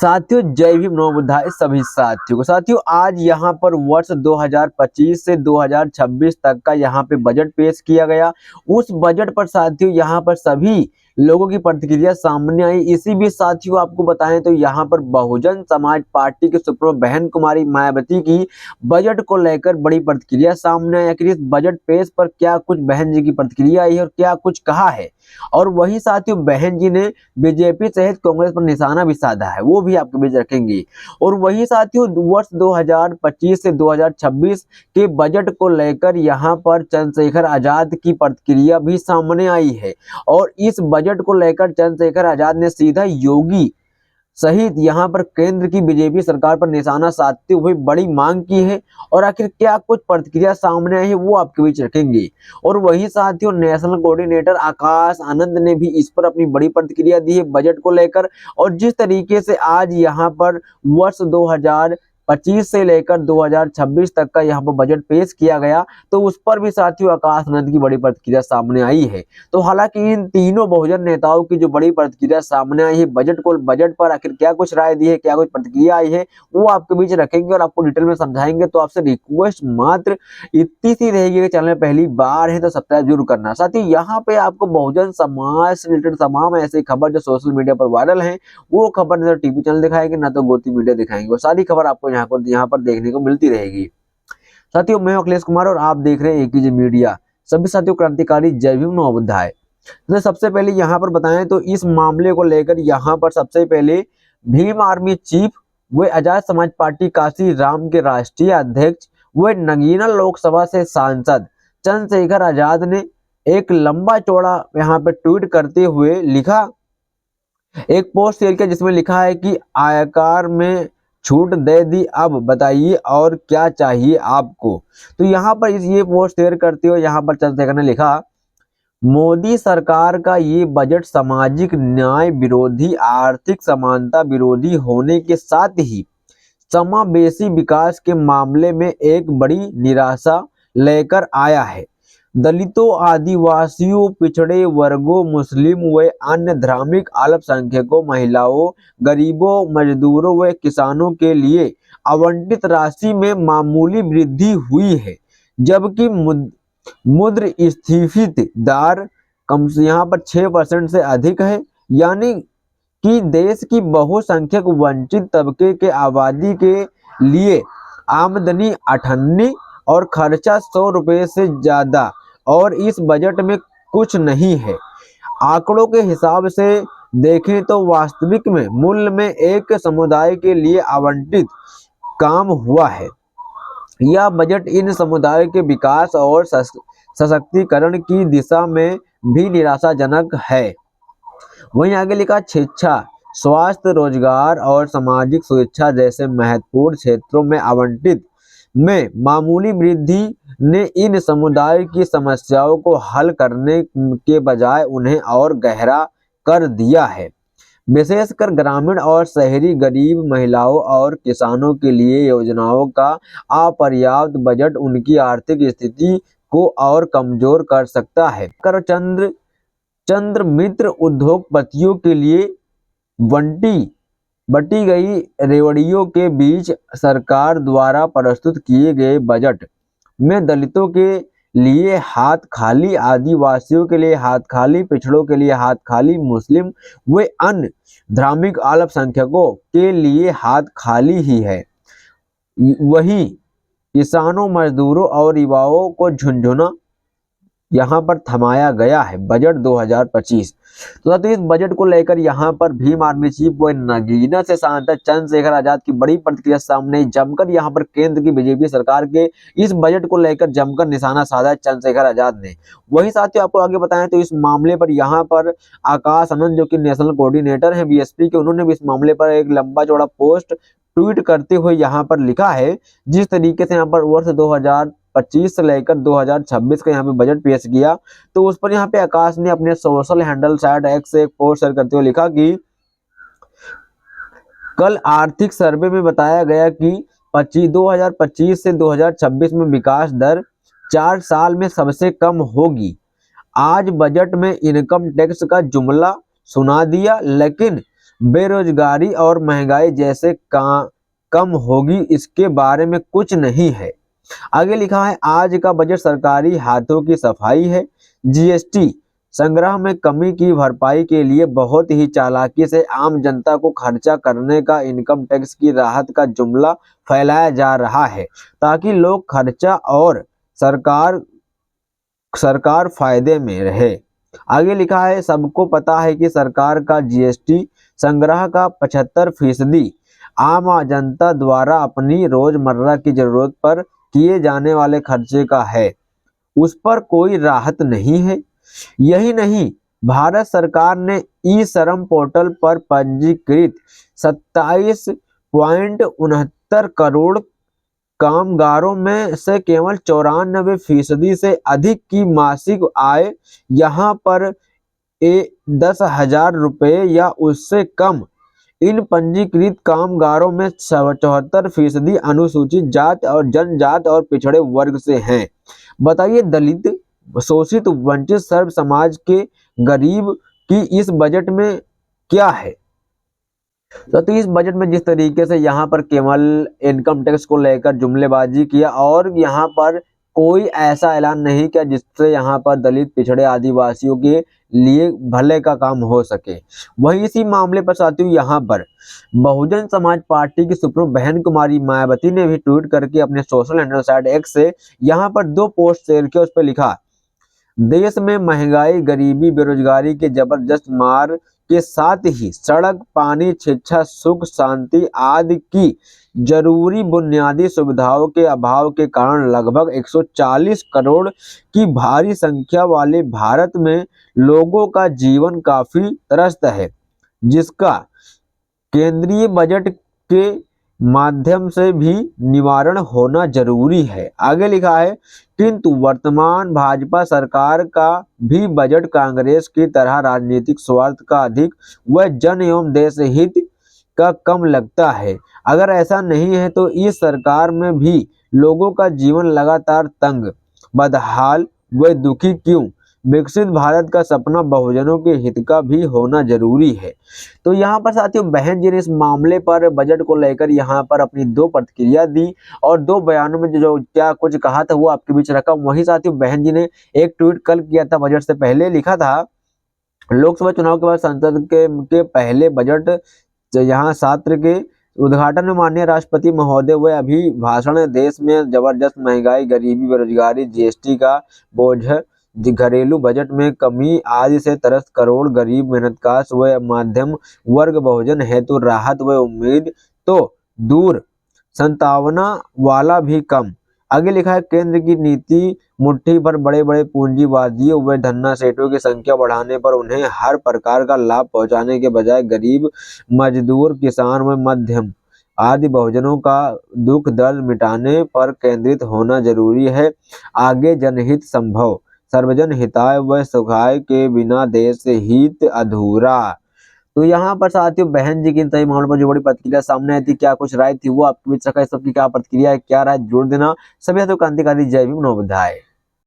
साथियों जय भीम नमो बुद्धाय सभी साथियों को। साथियों आज यहाँ पर वर्ष 2025 से 2026 तक का यहाँ पे बजट पेश किया गया। उस बजट पर साथियों यहाँ पर सभी लोगों की प्रतिक्रिया सामने आई। इसी बीच साथियों आपको बताएं तो यहाँ पर बहुजन समाज पार्टी के सुप्रीमो बहन कुमारी मायावती की बजट को लेकर बड़ी प्रतिक्रिया सामने आई। आखिर इस बजट पेश पर क्या कुछ बहन जी की प्रतिक्रिया आई है और क्या कुछ कहा है, और वही साथियों बहन जी ने बीजेपी सहित कांग्रेस पर निशाना भी साधा है, वो भी आपके बीच रखेंगे। और वही साथियों वर्ष 2025 से 2026 के बजट को लेकर यहाँ पर चंद्रशेखर आजाद की प्रतिक्रिया भी सामने आई है। और इस बजट को लेकर चंद्रशेखर आजाद ने सीधा योगी सहित यहाँ पर केंद्र की बीजेपी सरकार पर निशाना साधते हुए बड़ी मांग की है। और आखिर क्या कुछ प्रतिक्रिया सामने आई है वो आपके बीच रखेंगे। और वही साथियों नेशनल कोऑर्डिनेटर आकाश आनंद ने भी इस पर अपनी बड़ी प्रतिक्रिया दी है बजट को लेकर। और जिस तरीके से आज यहाँ पर वर्ष 2025 से लेकर 2026 तक का यहाँ पर बजट पेश किया गया, तो उस पर भी साथियों आकाश आनंद की बड़ी प्रतिक्रिया सामने आई है। तो हालांकि इन तीनों बहुजन नेताओं की जो बड़ी प्रतिक्रिया सामने आई है बजट पर आखिर क्या कुछ राय दी है, क्या कुछ प्रतिक्रिया आई है, वो आपके बीच रखेंगे और आपको डिटेल में समझाएंगे। तो आपसे रिक्वेस्ट मात्र इतनी सी रहेगी कि चैनल में पहली बार है तो सब्सक्राइब जरूर करना। साथियों यहाँ पे आपको बहुजन समाज से रिलेटेड तमाम ऐसी खबर जो सोशल मीडिया पर वायरल है वो खबर ना तो टीवी चैनल दिखाएंगे ना तो गोती मीडिया दिखाएंगे, वो सारी खबर आपको यहाँ पर देखने को मिलती रहेगी। साथियों मैं अखिलेश कुमार और आप देख रहे हैं एकेजे मीडिया। सभी साथियों क्रांतिकारी जय भीम नमो बुद्धाय। तो सबसे पहले यहाँ पर बताएं तो इस मामले को लेकर यहाँ पर सबसे पहले भीम आर्मी चीफ व आजाद समाज पार्टी काशी राम के राष्ट्रीय अध्यक्ष व नगीना लोकसभा से सांसद चंद्रशेखर आजाद ने एक लंबा चौड़ा यहाँ पे ट्वीट करते हुए लिखा, एक पोस्ट शेयर किया जिसमें लिखा है कि आयकर में छूट दे दी, अब बताइए और क्या चाहिए आपको। तो यहाँ पर ये पोस्ट शेयर करते हुए यहाँ पर चंद्रशेखर ने लिखा, मोदी सरकार का ये बजट सामाजिक न्याय विरोधी, आर्थिक समानता विरोधी होने के साथ ही समावेशी विकास के मामले में एक बड़ी निराशा लेकर आया है। दलितों, आदिवासियों, पिछड़े वर्गों, मुस्लिम व अन्य धार्मिक अल्पसंख्यकों, महिलाओं, गरीबों, मजदूरों व किसानों के लिए आवंटित राशि में मामूली वृद्धि हुई है, जबकि मुद्रास्फीति दर कम से यहाँ पर 6% से अधिक है। यानी कि देश की बहुसंख्यक वंचित तबके के आबादी के लिए आमदनी 98 और खर्चा 100 रुपये से ज्यादा और इस बजट में कुछ नहीं है। आंकड़ों के हिसाब से देखें तो वास्तविक में मूल्य में एक समुदाय के लिए आवंटित काम हुआ है। यह बजट इन समुदायों के विकास और सशक्तिकरण की दिशा में भी निराशाजनक है। वहीं आगे लिखा, शिक्षा, स्वास्थ्य, रोजगार और सामाजिक सुरक्षा जैसे महत्वपूर्ण क्षेत्रों में आवंटित में मामूली वृद्धि ने इन समुदायों की समस्याओं को हल करने के बजाय उन्हें और गहरा कर दिया है। विशेषकर ग्रामीण और शहरी गरीब, महिलाओं और किसानों के लिए योजनाओं का अपर्याप्त बजट उनकी आर्थिक स्थिति को और कमजोर कर सकता है। कर चंद्र मित्र उद्योगपतियों के लिए बटी गई रेवड़ियों के बीच सरकार द्वारा प्रस्तुत किए गए बजट में दलितों के लिए हाथ खाली, आदिवासियों के लिए हाथ खाली, पिछड़ों के लिए हाथ खाली, मुस्लिम व अन्य धार्मिक अल्पसंख्यकों के लिए हाथ खाली ही है। वही किसानों, मजदूरों और युवाओं को झुंझुना यहाँ पर थमाया गया है बजट 2025। तो इस बजट को लेकर यहाँ पर भीम आर्मी चीफ व नगीना से सांसद चंद्रशेखर आजाद की बड़ी प्रतिक्रिया सामने। जमकर यहाँ पर केंद्र की बीजेपी सरकार के इस बजट को लेकर जमकर निशाना साधा चंद्रशेखर आजाद ने। वही साथियों आपको आगे बताएं तो इस मामले पर यहाँ पर आकाश आनंद जो कि नेशनल कोऑर्डिनेटर है बीएसपी के, उन्होंने भी इस मामले पर एक लंबा चौड़ा पोस्ट ट्वीट करते हुए यहाँ पर लिखा है, जिस तरीके से यहाँ पर वर्ष 2025 से लेकर 2026 का यहाँ पे बजट पेश किया, तो उस पर यहाँ पे आकाश ने अपने सोशल हैंडल साइट एक्स से एक पोस्ट शेयर करते हुए लिखा कि कल आर्थिक सर्वे में बताया गया कि 2025 से 2026 में विकास दर 4 साल में सबसे कम होगी। आज बजट में इनकम टैक्स का जुमला सुना दिया, लेकिन बेरोजगारी और महंगाई जैसे कम होगी, इसके बारे में कुछ नहीं है। आगे लिखा है आज का बजट सरकारी हाथों की सफाई है। जीएसटी संग्रह में कमी की भरपाई के लिए बहुत ही चालाकी से आम जनता को खर्चा करने का इनकम टैक्स की राहत का जुमला फैलाया जा रहा है ताकि लोग खर्चा और सरकार फायदे में रहे। आगे लिखा है सबको पता है कि सरकार का जीएसटी संग्रह का 75% आम जनता द्वारा अपनी रोजमर्रा की जरूरत पर किए जाने वाले खर्चे का है, उस पर कोई राहत नहीं है। यही नहीं, भारत सरकार ने ई श्रम पोर्टल पर पंजीकृत 27.69 करोड़ कामगारों में से केवल 94% से अधिक की मासिक आय यहाँ पर 10,000 रुपये या उससे कम। इन पंजीकृत कामगारों में 74% अनुसूचित जाति और जनजाति और पिछड़े वर्ग से हैं। बताइए दलित, शोषित, वंचित, सर्व समाज के गरीब की इस बजट में क्या है। तो इस बजट में जिस तरीके से यहाँ पर केवल इनकम टैक्स को लेकर जुमलेबाजी किया और यहाँ पर कोई ऐसा ऐलान नहीं किया जिससे यहाँ पर दलित, पिछड़े, आदिवासियों के लिए भले का काम हो सके। वहीं इसी मामले पर साथियों यहाँ पर बहुजन समाज पार्टी की सुप्रीमो बहन कुमारी मायावती ने भी ट्वीट करके अपने सोशल हैंडल साइट एक्स से यहाँ पर 2 पोस्ट शेयर किया। उस पर लिखा देश में महंगाई, गरीबी, बेरोजगारी के जबरदस्त मार के साथ ही सड़क, पानी, शिक्षा, सुख, शांति आदि की जरूरी बुनियादी सुविधाओं के अभाव के कारण लगभग 140 करोड़ की भारी संख्या वाले भारत में लोगों का जीवन काफी त्रस्त है, जिसका केंद्रीय बजट के माध्यम से भी निवारण होना जरूरी है। आगे लिखा है किंतु वर्तमान भाजपा सरकार का भी बजट कांग्रेस की तरह राजनीतिक स्वार्थ का अधिक व जन एवं देश हित का कम लगता है। अगर ऐसा नहीं है तो इस सरकार में भी लोगों का जीवन लगातार तंग, बदहाल व दुखी क्यों। विकसित भारत का सपना बहुजनों के हित का भी होना जरूरी है। तो यहाँ पर साथियों बहन जी ने इस मामले पर बजट को लेकर यहाँ पर अपनी 2 प्रतिक्रिया दी और 2 बयानों में जो क्या कुछ कहा था वो आपके बीच रखा। वहीं साथियों बहन जी ने एक ट्वीट कल किया था, बजट से पहले लिखा था लोकसभा चुनाव के बाद संसद के पहले बजट यहाँ सत्र के उद्घाटन में माननीय राष्ट्रपति महोदय व अभिभाषण देश में जबरदस्त महंगाई, गरीबी, बेरोजगारी, जीएसटी का बोझ, घरेलू बजट में कमी आदि से त्रस्त करोड़ गरीब, मेहनतकश व मध्यम वर्ग बहुजन हेतु राहत व उम्मीद तो दूर, संतावना वाला भी कम। आगे लिखा है केंद्र की नीति मुट्ठी भर बड़े बड़े पूंजीवादियों व धन्ना सेठों की संख्या बढ़ाने पर उन्हें हर प्रकार का लाभ पहुंचाने के बजाय गरीब, मजदूर, किसान व मध्यम आदि बहुजनों का दुख दर्द मिटाने पर केंद्रित होना जरूरी है। आगे जनहित संभव, सर्वजन हिताय व सुखाय के बिना देश हित अधूरा। तो यहाँ पर साथियों बहन जी की सही मामले पर जो बड़ी प्रतिक्रिया सामने आई थी, क्या कुछ राय थी वो आपके बीच रखा, सबकी क्या प्रतिक्रिया है, क्या राय जोड़ देना। सभी क्रांतिकारी जय भीम नवोदय।